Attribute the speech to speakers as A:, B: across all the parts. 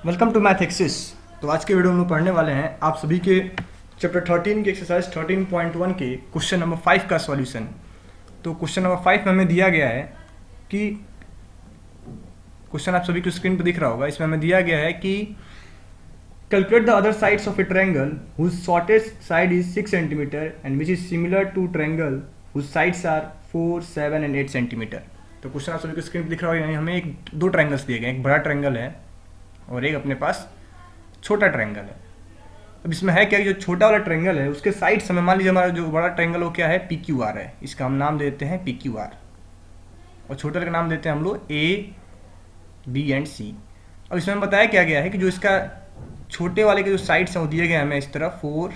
A: Welcome to math axis. तो आज के वीडियो में पढ़ने वाले हैं आप सभी के चैप्टर 13 के एक्सरसाइज 13.1 के क्वेश्चन नंबर 5 का सॉल्यूशन। तो क्वेश्चन नंबर 5 में हमें दिया गया है कि क्वेश्चन आप सभी को स्क्रीन पर दिख रहा होगा। इसमें हमें दिया गया है कि calculate the other sides of a triangle whose shortest side is 6 centimetre and which is similar to triangle whose sides are 4, 7 and 8 centimetre. तो क्वेश्चन आप सभी को स्क्रीन पर दिख रहा होगा, यानी हमें दो ट्रायंगल्स दिए गए, एक बड़ा ट्रायंगल है और एक अपने पास छोटा ट्रायंगल है। अब इसमें है क्या कि जो छोटा वाला ट्रायंगल है उसके साइड्स हमें, मान लीजिए हमारा जो बड़ा ट्रायंगल वो क्या है, पी क्यू आर है, इसका हम नाम देते हैं पी क्यू आर, और छोटे का नाम देते हैं हम लोग ए बी एंड सी। अब इसमें बताया क्या गया है कि जो इसका छोटे वाले के जो साइड्स हैं वो दिए गए हमें इस तरह 4,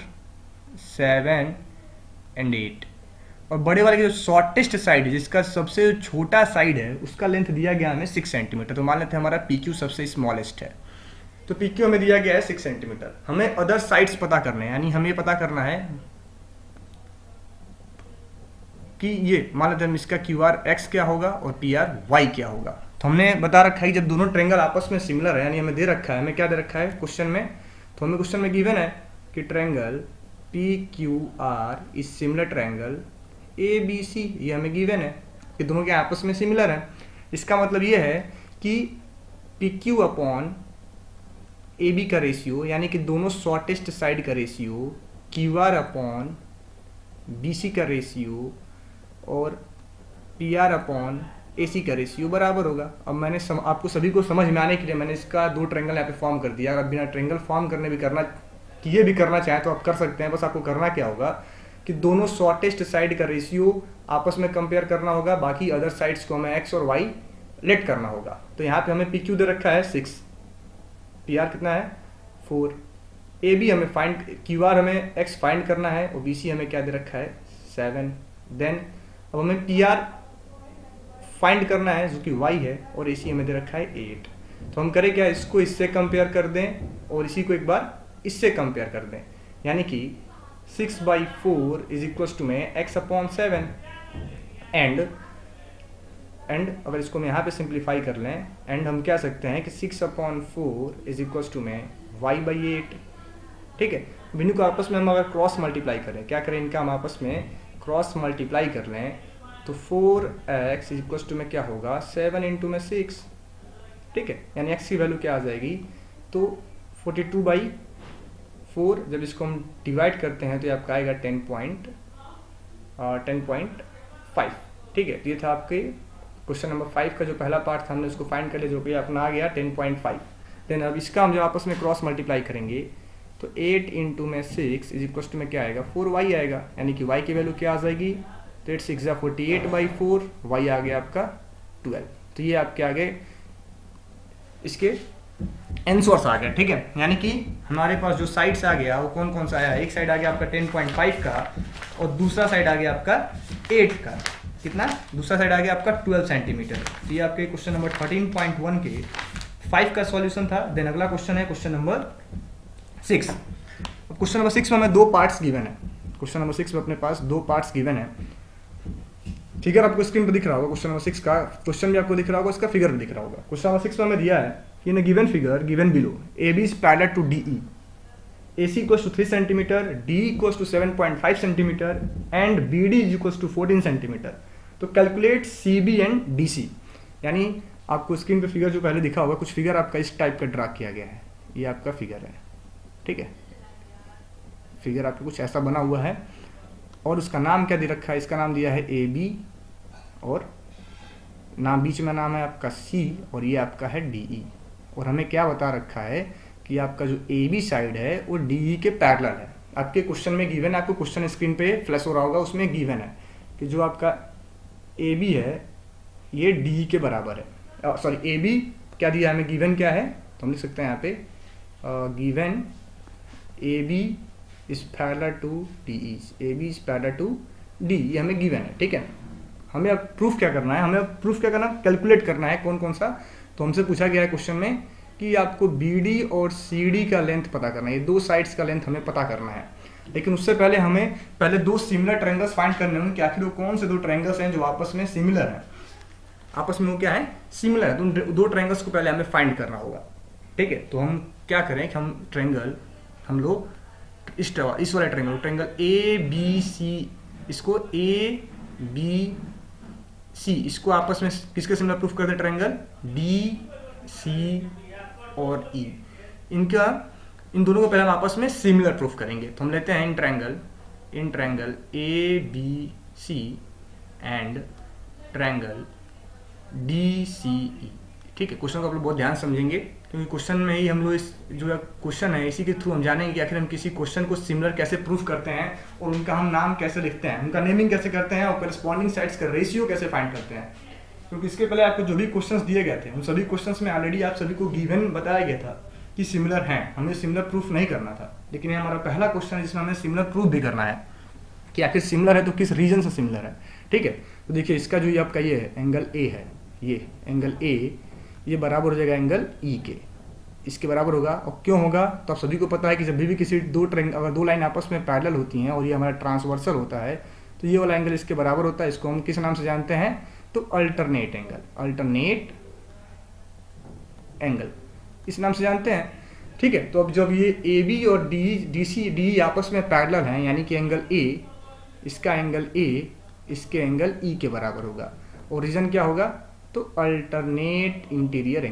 A: 7 एंड 8, और बड़े वाले के जो शॉर्टेस्ट साइड है, जिसका सबसे छोटा साइड है, उसका लेंथ दिया गया हमें 6 सेंटीमीटर। तो मान लेते हैं हमारा पी क्यू सबसे स्मॉलेस्ट है, तो पी क्यू हमें दिया गया है 6 सेंटीमीटर। हमें अदर साइड्स पता करने हैं, यानी हमें पता करना है कि ये मान लेते हैं इसका क्यू आर एक्स क्या होगा और पी आर वाई क्या होगा। तो हमने बता रखा है जब दोनों ट्रायंगल आपस में सिमिलर है, यानी हमें दे रखा है, हमें क्या दे रखा है क्वेश्चन में, तो हमें क्वेश्चन में गिवन है कि triangle P Q R is similar triangle A B C, ये हमें गिवन है कि दोनों के आपस में सिमिलर है। इसका मतलब ये है कि P Q upon A B का रेशियो, यानी कि दोनों शॉर्टेस्ट साइड का ratio, Q R upon B C का रेशियो और P R upon A C का रेशियो बराबर होगा। अब मैंने आपको सभी को समझ में आने के लिए मैंने इसका दो ट्रायंगल यहाँ पे फॉर्म कर दिया। अगर बिना ट्रायंगल फॉर्म करने भी करना चाहें तो आप कर सकते हैं। बस आपको करना क्या होगा कि दोनों शॉर्टेस्ट साइड का रेशियो आपस में कंपेयर करना होगा, बाकी अदर साइड्स को हमें एक्स और वाई लेट करना होगा। तो यहाँ पे हमें पी क्यू दे रखा है 6, पी आर कितना है 4, ए बी हमें फाइंड, क्यू आर हमें एक्स फाइंड करना है और बी सी हमें क्या दे रखा है 7। देन अब हमें पी आर फाइंड करना है जो कि वाई है, और ए सी हमें दे रखा है 8। तो हम करें क्या, इसको इससे कंपेयर कर दें और इसी को एक बार इससे कंपेयर कर दें, यानी कि 6/4 इज इक्वल्स टू में x अपॉन 7 एंड अगर इसको हम यहाँ पे सिंप्लीफाई कर लें, एंड हम क्या सकते हैं कि 6/4 इज इक्वल्स टू में y/8। ठीक है, बिन्नू को आपस में हम अगर क्रॉस मल्टीप्लाई करें, क्या करें इनका हम आपस में क्रॉस मल्टीप्लाई कर लें, तो 4x इज इक्वल्स टू में क्या होगा 7 इंटू में 6। ठीक है, यानी x की वैल्यू क्या आ जाएगी, तो 42/4। जब इसको हम डिवाइड करते हैं तो ये आपका आएगा 10.5। ठीक है, तो ये था आपके क्वेश्चन नंबर 5 का जो पहला पार्ट था, हमने उसको फाइंड कर लिया, जो कि अपना आ गया 10.5। देन अब इसका हम जब आपस में क्रॉस मल्टीप्लाई करेंगे तो 8 इंटू में 6 इज इक्वल टू में क्या आएगा 4y आएगा, यानी कि y की वैल्यू क्या आ जाएगी, तो 8 6 48/4, y आ गया आपका 12। तो ये आपके आगे इसके आंसर्स आ गया। ठीक है, यानी कि हमारे पास जो साइड्स आ गया वो कौन कौन सा आया, एक साइड आ गया आपका 10.5 का और दूसरा साइड आ गया आपका 8 का, कितना, दूसरा साइड आ गया आपका 12 सेंटीमीटर। तो ये आपके क्वेश्चन नंबर 13.1 के 5 का सॉल्यूशन था। देन अगला क्वेश्चन है क्वेश्चन नंबर 6। क्वेश्चन नंबर 6 में हमें दो पार्ट्स गिवन है। क्वेश्चन नंबर 6 में अपने पास दो पार्ट्स गिवन है। फिगर आपको स्क्रीन पर दिख रहा होगा, क्वेश्चन नंबर 6 का क्वेश्चन भी आपको दिख रहा होगा, इसका फिगर भी दिख रहा होगा। क्वेश्चन नंबर 6 में हमें दिया है कि in a given figure given below A B is parallel to D E, A C equals to 3 centimetre, D equals to 7.5 centimetre and B D is equals to 14 centimetre. तो calculate C B and D C, यानी आपको screen पे figure जो पहले दिखा होगा, कुछ figure आपका इस टाइप का ड्रा किया गया है, ये आपका फिगर है। ठीक है, फिगर आपका कुछ ऐसा बना हुआ है और उसका नाम क्या दे रखा है, इसका नाम दिया है ए बी और नाम बीच में नाम है आपका सी और ये आपका है डी ई। और हमें क्या बता रखा है कि आपका जो ए बी साइड है वो डी ई के पैरेलल है। आपके क्वेश्चन में गिवन है, आपको क्वेश्चन स्क्रीन पे फ्लैश हो रहा होगा, उसमें गिवन है कि जो आपका ए बी है ये डी ई के बराबर है। सॉरी, ए बी क्या दिया हमें, गिवन क्या है, तो हम लिख सकते हैं यहाँ पे given A B is parallel to D E, A B is parallel to D, ये हमें गिवन है। ठीक है, हमें अब प्रूफ क्या करना है, कैलकुलेट करना है कौन कौन सा। तो हमसे पूछा गया है क्वेश्चन में कि आपको बी डी और सी डी का लेंथ पता करना है, ये दो साइड्स का लेंथ हमें पता करना है। लेकिन उससे पहले हमें दो सिमिलर ट्रायंगल्स फाइंड करने होंगे कि आखिर वो कौन से दो ट्रायंगल्स हैं जो आपस में सिमिलर हैं, आपस में वो क्या है, सिमिलर है। तो दो ट्रायंगल्स को पहले हमें फाइंड करना होगा। ठीक है। तो हम क्या करें कि हम ट्रायंगल हम लोग इस वाला ट्रायंगल ए बी सी, इसको ए बी सी इसको आपस में किसके सिमिलर प्रूफ करते हैं? ट्रायंगल डी सी और ई, इन दोनों को पहले हम आपस में सिमिलर प्रूफ करेंगे। तो हम लेते हैं in triangle A B C and triangle D C E. ठीक है, क्वेश्चन को आप लोग बहुत ध्यान समझेंगे, क्योंकि क्वेश्चन में ही हम लोग इस जो क्वेश्चन है इसी के थ्रू हम जानेंगे कि आखिर हम किसी क्वेश्चन को सिमिलर कैसे प्रूफ करते हैं और उनका हम नाम कैसे लिखते हैं, उनका नेमिंग कैसे करते हैं और करस्पॉन्डिंग साइड्स का रेशियो कैसे फाइंड करते हैं। क्योंकि इसके पहले आपको जो भी क्वेश्चंस दिए गए थे उन सभी क्वेश्चंस में ऑलरेडी आप सभी को गिवन बताया गया था कि सिमिलर हैं, हमें सिमिलर प्रूफ नहीं करना था। लेकिन ये हमारा पहला क्वेश्चन है जिसमें हमें सिमिलर प्रूफ भी करना है कि आखिर सिमिलर है तो किस रीजन से सिमिलर है। ठीक है, तो देखिए इसका जो ये आपका ये है एंगल ए है, ये एंगल ए ये बराबर हो जाएगा एंगल ई के, इसके बराबर होगा। और क्यों होगा? तो आप सभी को पता है कि जब भी किसी अगर दो लाइन आपस में पैरेलल होती हैं और ये हमारा ट्रांसवर्सल होता है तो ये वाला एंगल इसके बराबर होता है। इसको हम किस नाम से जानते हैं? तो अल्टरनेट एंगल इस नाम से जानते हैं। ठीक है, तो अब जब ये ए बी और डी आपस में पैरेलल हैं, यानी कि एंगल ए, इसका एंगल ए इसके एंगल ई के बराबर होगा। और रीजन क्या होगा? तो अल्टरनेट इंटीरियर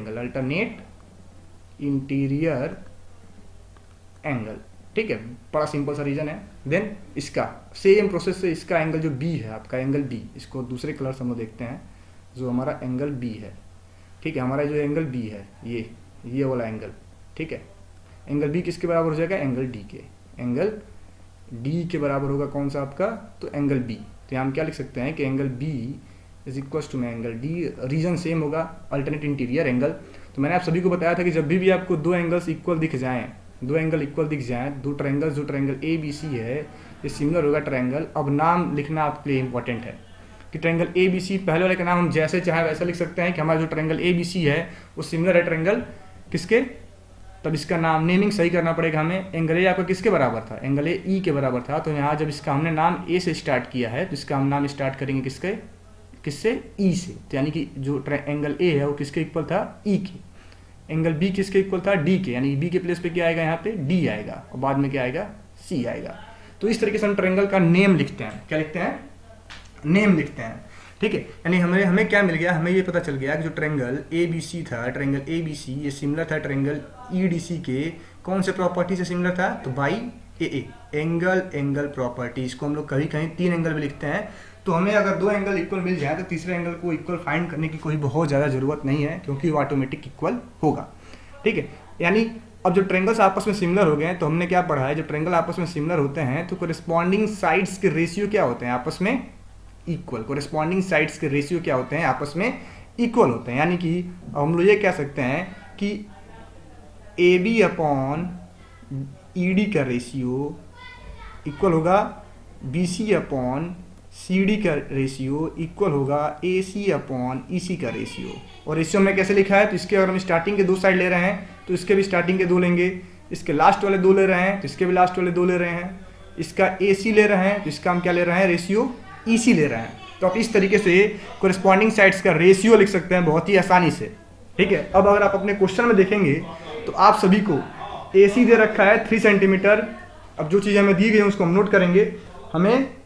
A: एंगल। ठीक है, बड़ा सिंपल सा रीजन है। देन इसका सेम प्रोसेस से इसका एंगल जो बी है आपका एंगल बी, इसको दूसरे कलर से हम लोग देखते हैं, जो हमारा एंगल बी है। ठीक है, हमारा जो एंगल बी है ये वाला एंगल, ठीक है, एंगल बी किसके बराबर हो जाएगा? एंगल डी के। एंगल डी के बराबर होगा कौन सा आपका? तो एंगल बी। तो यहाँ हम क्या लिख सकते हैं कि angle B is equal to में एंगल डी, रीजन सेम होगा अल्टरनेट इंटीरियर एंगल। तो मैंने आप सभी को बताया था कि जब भी आपको दो एंगल्स इक्वल दिख जाएं, दो ट्रायंगल जो ट्रायंगल ए बी सी है ये सिमिलर होगा ट्रायंगल। अब नाम लिखना आपके लिए इंपॉर्टेंट है कि ट्रायंगल ए बी सी, पहले वाले का नाम हम जैसे चाहे वैसा लिख सकते हैं कि हमारा जो ट्रायंगल ए बी सी है वो सिमिलर है ट्रायंगल किसके? तब इसका नाम नेमिंग सही करना पड़ेगा हमें। एंगल ए आपका किसके बराबर था? एंगल ए ई के बराबर था। तो यहाँ जब इसका हमने नाम ए से स्टार्ट किया है तो इसका हम नाम स्टार्ट करेंगे किससे? ई से। तो यानी कि जो एंगल ए है वो किसके इक्वल था? ई के। एंगल बी किसके इक्वल था? डी के, यानी बी के प्लेस पे क्या आएगा? यहाँ पे डी आएगा और बाद में क्या आएगा? सी आएगा। तो इस तरीके से हम ट्रायंगल का नेम लिखते हैं। क्या लिखते हैं? नेम लिखते हैं। ठीक है, यानी हमें क्या मिल गया? हमें ये पता चल गया कि जो ट्रायंगल ए बी सी था, ट्रायंगल ए बी सी ये सिमिलर था ट्रायंगल ई डी सी के कौन से प्रॉपर्टी से सिमिलर था? तो बाई ए एंगल प्रॉपर्टी। इसको हम लोग कभी कहीं 3 एंगल भी लिखते हैं। तो हमें अगर 2 एंगल इक्वल मिल जाए तो तीसरे एंगल को इक्वल फाइंड करने की कोई बहुत ज़्यादा ज़रूरत नहीं है, क्योंकि वो ऑटोमेटिक इक्वल होगा। ठीक है, यानी अब जो ट्रायंगल्स आपस में सिमिलर हो गए हैं तो हमने क्या पढ़ा है? जब ट्रायंगल आपस में सिमिलर होते हैं तो कोरेस्पॉन्डिंग साइड्स के रेशियो क्या होते हैं? आपस में इक्वल। कोरेस्पॉन्डिंग साइड्स के रेशियो क्या होते हैं? आपस में इक्वल होते हैं। यानी कि हम लोग ये कह सकते हैं कि A B upon E D का रेशियो इक्वल होगा B C upon C D का रेशियो इक्वल होगा ए सी अपॉन ई सी का रेशियो। और रेशियो में कैसे लिखा है? तो इसके अगर हम स्टार्टिंग के 2 साइड ले रहे हैं तो इसके भी स्टार्टिंग के 2 लेंगे, इसके लास्ट वाले 2 ले रहे हैं तो इसके भी लास्ट वाले 2 ले रहे हैं, इसका ए सी ले रहे हैं तो इसका हम क्या ले रहे हैं? रेशियो ई सी ले रहे हैं। तो आप इस तरीके से कोरेस्पॉन्डिंग साइड्स का रेशियो लिख सकते हैं बहुत ही आसानी से। ठीक है, अब अगर आप अपने क्वेश्चन में देखेंगे तो आप सभी को ए सी दे रखा है 3 सेंटीमीटर। अब जो चीज़ें हमें दी गई हैं उसको हम नोट करेंगे। हमें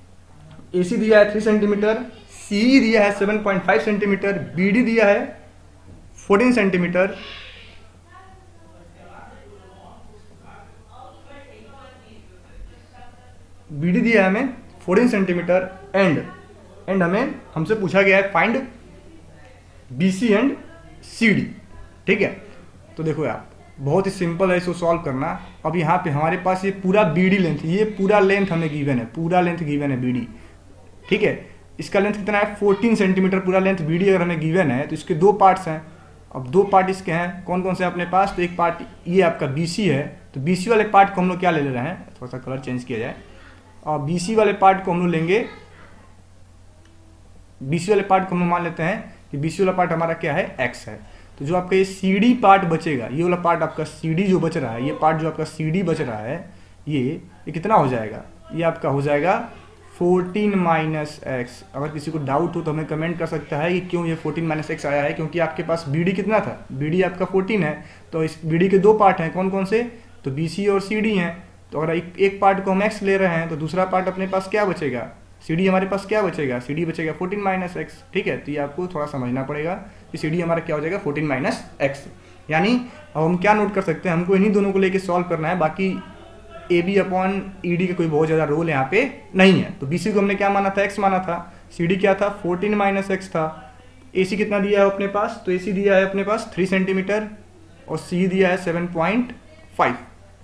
A: ए सी दिया है 3 सेंटीमीटर, सी दिया है 7.5 सेंटीमीटर, बी डी दिया है 14 सेंटीमीटर, बी डी दिया है हमें 14 सेंटीमीटर एंड हमसे पूछा गया है find B C and C D. ठीक है, तो देखो यार बहुत ही सिंपल है इसको सॉल्व करना। अब यहाँ पे हमारे पास ये पूरा बी डी लेंथ, ये पूरा लेंथ हमें गिवन है, पूरा लेंथ गिवन है बी डी। ठीक है, इसका लेंथ कितना है? 14 सेंटीमीटर पूरा लेंथ बी डी अगर हमें गिवन है तो इसके 2 पार्ट्स हैं। अब 2 पार्ट इसके हैं, कौन कौन से अपने पास? तो एक पार्ट ये आपका बी सी है, तो बी सी वाले पार्ट को हम लोग क्या ले रहे हैं? थोड़ा सा कलर चेंज किया जाए। और बी सी वाले पार्ट को हम लोग लेंगे, बी सी वाले पार्ट को हम लोग मान लेते हैं कि बी सी वाला पार्ट हमारा क्या है? एक्स है। तो जो आपका ये सी डी पार्ट बचेगा, ये वाला पार्ट आपका सी डी जो बच रहा है, ये पार्ट जो आपका सी डी बच रहा है ये कितना हो जाएगा? ये आपका हो जाएगा 14 माइनस एक्स। अगर किसी को डाउट हो तो हमें कमेंट कर सकता है कि क्यों ये 14 माइनस एक्स आया है, क्योंकि आपके पास बी डी कितना था, बी डी आपका 14 है, तो इस बी डी के दो पार्ट हैं, कौन कौन से, तो बी सी और सी डी हैं। तो अगर एक पार्ट को हम एक्स ले रहे हैं तो दूसरा पार्ट अपने पास क्या बचेगा, सी डी हमारे पास क्या बचेगा, सी डी बचेगा 14 माइनस एक्स। ठीक है, तो ये आपको थोड़ा समझना पड़ेगा कि सी डी हमारा क्या हो जाएगा 14 माइनस एक्स। यानी अब हम क्या नोट कर सकते हैं, हमको इन्हीं दोनों को लेके सॉल्व करना है, बाकी A B upon E D का कोई बहुत ज़्यादा रोल यहाँ पे नहीं है। तो बी सी को हमने क्या माना था, एक्स माना था, सी डी क्या था 14 माइनस एक्स था, ए सी कितना दिया है अपने पास, तो ए सी दिया है अपने पास 3 सेंटीमीटर और सी दिया है 7.5।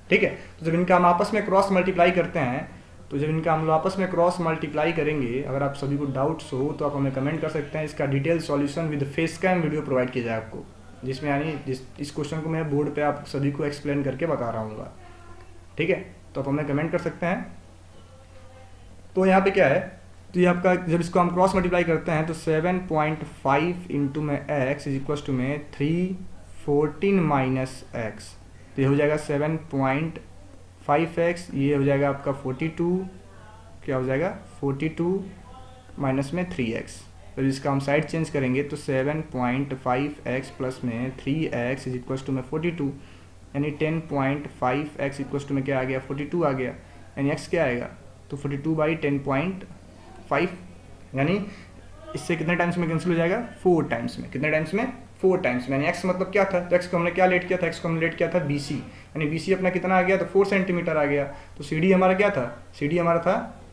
A: ठीक है, तो जब इनका हम आपस में क्रॉस मल्टीप्लाई करते हैं, तो जब इनका हम लोग आपस में क्रॉस मल्टीप्लाई करेंगे, अगर आप सभी को डाउट्स हो तो आप हमें कमेंट कर सकते हैं। इसका detail solution with face cam video provide किया जाए आपको, जिसमें यानी इस क्वेश्चन को मैं बोर्ड पे आप सभी को एक्सप्लेन करके बता रहा हूँ। ठीक है, तो आप हमें कमेंट कर सकते हैं। तो यहाँ पे क्या है, तो ये आपका जब इसको हम क्रॉस मल्टीप्लाई करते हैं तो 7.5 इंटू में एक्स इज इक्वल टू में 314 माइनस एक्स, तो ये हो जाएगा 7.5x, ये हो जाएगा आपका 42, क्या हो जाएगा 42 माइनस में 3x। तो इसका हम साइड चेंज करेंगे तो 7.5x प्लस में 3x इज इक्वल टू में 42, यानी 10.5x इक्वल टू में क्या आ गया 42 आ गया, यानी x क्या आएगा, तो 42 बाई 10.5, यानी इससे कितने टाइम्स में कैंसिल हो जाएगा, 4 टाइम्स में। कितने टाइम्स में, 4 टाइम्स में। यानी x मतलब क्या था, तो x को हमने क्या लेट किया था, x को हमने लेट किया था BC, यानी BC अपना कितना आ गया, तो 4 सेंटीमीटर आ गया। तो CD हमारा क्या था, CD हमारा था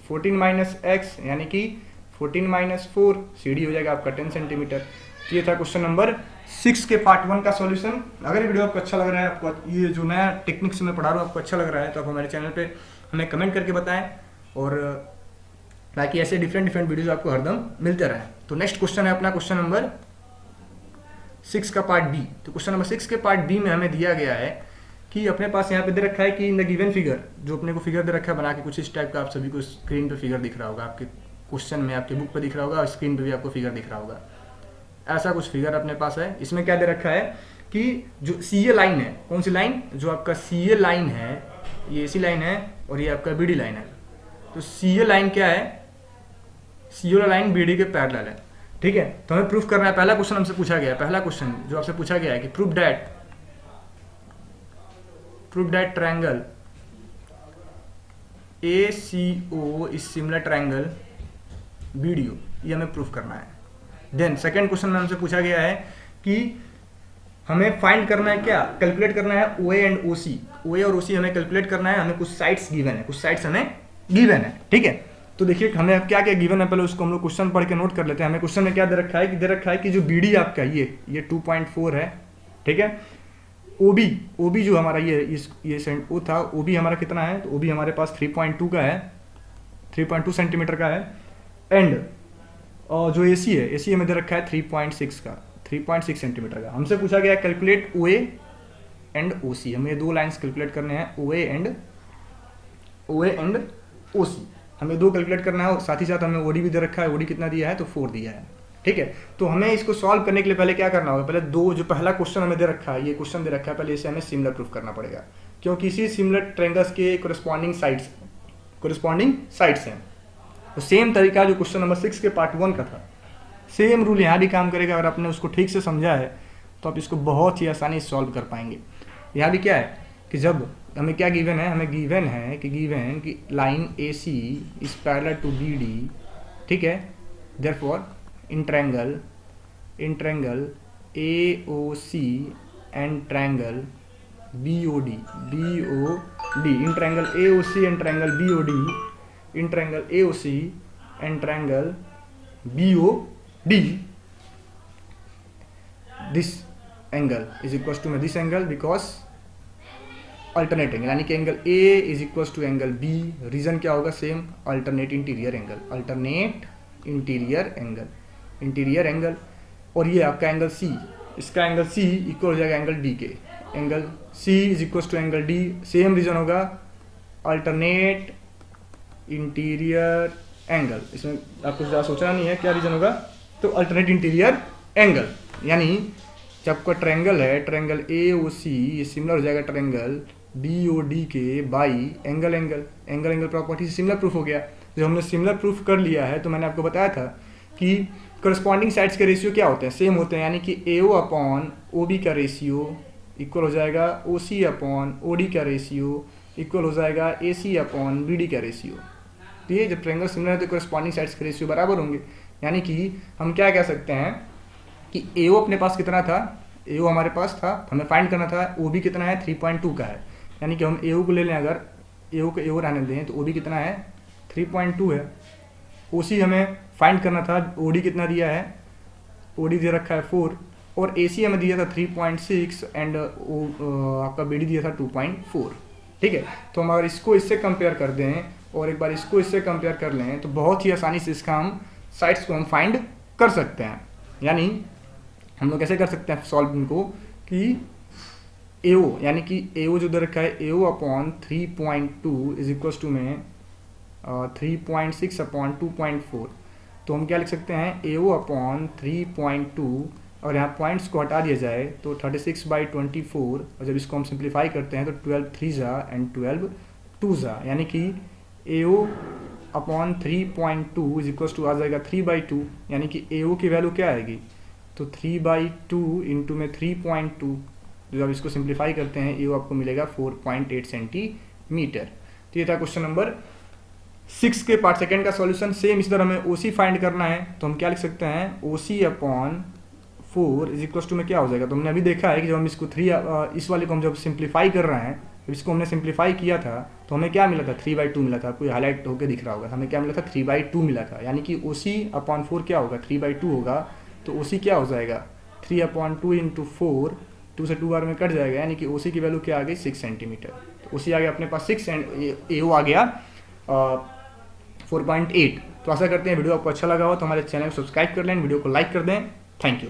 A: 14 माइनस एक्स, यानी कि 14 माइनस 4, CD हो जाएगा आपका 10 सेंटीमीटर। तो ये था क्वेश्चन नंबर 6 के पार्ट 1 का सॉल्यूशन। अगर ये वीडियो आपको अच्छा लग रहा है, आपको ये जो नया टेक्निक से मैं पढ़ा रहा हूँ आपको अच्छा लग रहा है, तो आप हमारे चैनल पे हमें कमेंट करके बताएं, और ताकि ऐसे डिफरेंट वीडियोज आपको हरदम मिलते रहें। तो नेक्स्ट क्वेश्चन है अपना क्वेश्चन नंबर 6 का पार्ट बी। तो क्वेश्चन नंबर 6 के पार्ट बी में हमें दिया गया है कि अपने पास यहाँ पे दे रखा है कि इन द गिवन फिगर, जो अपने को फिगर दे रखा है बना के कुछ इस टाइप का, आप सभी को स्क्रीन पे फिगर दिख रहा होगा, आपके क्वेश्चन में आपके बुक पे दिख रहा होगा और स्क्रीन पे भी आपको फिगर दिख रहा होगा। ऐसा कुछ फिगर अपने पास है। इसमें क्या दे रखा है कि जो सी ए लाइन है, कौन सी लाइन, जो आपका सी ए लाइन है, ये सी लाइन है और ये आपका बी डी लाइन है। तो सी ए लाइन क्या है, सी ए लाइन बी डी के पैरेलल है। ठीक है, तो हमें प्रूफ करना है। पहला क्वेश्चन हमसे पूछा गया है, पहला क्वेश्चन जो आपसे पूछा गया है कि proof that triangle ACO is similar triangle BDO, ये हमें प्रूफ करना है। देन सेकंड क्वेश्चन में हमसे पूछा गया है कि हमें फाइंड करना है, क्या कैलकुलेट करना है OA एंड OC, OA और OC हमें कैलकुलेट करना है। हमें कुछ साइड्स गिवन है, कुछ साइड्स हमें गिवन है। ठीक है, तो देखिए हमें क्या क्या गिवन है, पहले उसको हम लोग क्वेश्चन पढ़ के नोट कर लेते हैं। हमें क्वेश्चन में क्या दे रखा है कि दे रखा है कि जो BD आपका ये 2.4 है। ठीक है, OB जो हमारा ये O था, OB हमारा कितना है, तो OB हमारे पास 3.2 का है, 3.2 सेंटीमीटर का है। एंड जो AC है, AC हमें दे रखा है 3.6 का, 3.6 सेंटीमीटर का। हमसे पूछा गया कैलकुलेट OA एंड OC, हमें दो लाइंस कैलकुलेट करने हैं, OA एंड OC हमें दो कैलकुलेट करना है, और साथ ही साथ हमें OD भी दे रखा है। OD कितना दिया है, तो 4 दिया है। ठीक है, तो हमें इसको सॉल्व करने के लिए पहले क्या करना होगा, पहले दो जो पहला क्वेश्चन हमें दे रखा है, ये क्वेश्चन दे रखा है, पहले इसे हमें सिमिलर प्रूफ करना पड़ेगा, क्योंकि इसी सिमिलर ट्रायंगल्स के कोरिस्पॉन्डिंग साइड्स हैं। तो सेम तरीका जो क्वेश्चन नंबर 6 के पार्ट 1 का था, सेम रूल यहाँ भी काम करेगा। अगर आपने उसको ठीक से समझा है तो आप इसको बहुत ही आसानी से सॉल्व कर पाएंगे। यहाँ भी क्या है कि जब हमें क्या गिवन है, हमें गिवन है कि line AC is parallel to BD। ठीक है, therefore in triangle AOC and triangle BOD, in triangle AOC and triangle BOD, in triangle AOC and triangle BOD, this angle is equal to this angle because alternate angle, यानी कि angle A is equal to angle B। Reason क्या होगा, same alternate interior angle. और ये आपका angle C, इसका angle C equal हो जाएगा एंगल D के, angle C is equal to angle D। Same reason होगा अल्टरनेट इंटीरियर एंगल। इसमें आपको ज़्यादा सोचना नहीं है क्या रीजन होगा, तो अल्टरनेट इंटीरियर एंगल, यानी जब आपका ट्रायंगल है, ट्रायंगल AOC ये सिमिलर हो जाएगा ट्रायंगल BOD के बाई एंगल प्रॉपर्टी से सिमिलर प्रूफ हो गया। जब हमने सिमिलर प्रूफ कर लिया है तो मैंने आपको बताया था कि करस्पॉन्डिंग साइड्स के रेशियो क्या होते हैं, सेम होते हैं, यानी कि AO अपॉन OB का रेशियो इक्वल हो जाएगा OC अपॉन OD का रेशियो इक्वल हो जाएगा AC अपॉन BD का रेशियो। तो ये जब ट्रायंगल सिमिलर है तो करस्पॉन्डिंग साइड्स के रेशियो बराबर होंगे, यानी कि हम क्या कह सकते हैं कि AO अपने पास कितना था, AO हमारे पास था, हमें फाइंड करना था OB कितना है, 3.2 का है, यानी कि हम AO को ले लें, अगर AO को AO रहने दें तो OB कितना है, 3.2 है। OC हमें फाइंड करना था, OD कितना दिया है, OD दे रखा है 4, और AC हमें दिया था 3.6 एंड आपका BD दिया था 2.4। ठीक है, तो हम अगर इसको इससे कंपेयर कर दें और एक बार इसको इससे कंपेयर कर लें तो बहुत ही आसानी से इसका हम साइड्स को हम फाइंड कर सकते हैं। यानी हम लोग कैसे कर सकते हैं सॉल्व इनको कि AO, यानी कि AO जो दे रखा है AO upon 3.2 is equals to में 3.6 अपॉन 2.4, तो हम क्या लिख सकते हैं AO अपॉन 3.2 और यहाँ पॉइंट्स को हटा दिया जाए तो 36/24, और जब इसको हम सिंप्लीफाई करते हैं तो 12 3 एंड 12 2, यानी कि AO upon 3.2 is equals to आ जाएगा 3/2, यानी कि AO की वैल्यू क्या आएगी, तो 3/2 इंटू में 3.2, जो आप इसको सिंप्लीफाई करते हैं AO आपको मिलेगा 4.8 सेंटीमीटर। तो ये था क्वेश्चन नंबर 6 के पार्ट सेकेंड का सॉल्यूशन। सेम इस तरह हमें OC फाइंड करना है तो हम क्या लिख सकते हैं, OC upon 4 is equals to में क्या हो जाएगा, तो हमने अभी देखा है कि जब हम इसको इस वाले को हम जब सिंप्लीफाई कर रहे हैं, जब इसको हमने सिंप्लीफाई किया था तो हमें क्या मिला था, 3/2 मिला था, कोई हाईलाइट होकर दिख रहा होगा, हमें क्या मिला था, 3/2 मिला था, यानी कि OC अपॉन 4 क्या होगा, 3/2 होगा, तो OC क्या हो जाएगा, 3/2 इंटू 4, 2 से 2 बार में कट जाएगा, यानी कि OC की वैल्यू क्या आ गई, 6 सेंटीमीटर। तो OC आ गया अपने पास 6 एंड AO आ गया 4.8। तो आशा करते हैं वीडियो आपको अच्छा लगा हो तो हमारे चैनल को सब्सक्राइब कर लें, वीडियो को लाइक कर दें। Thank you.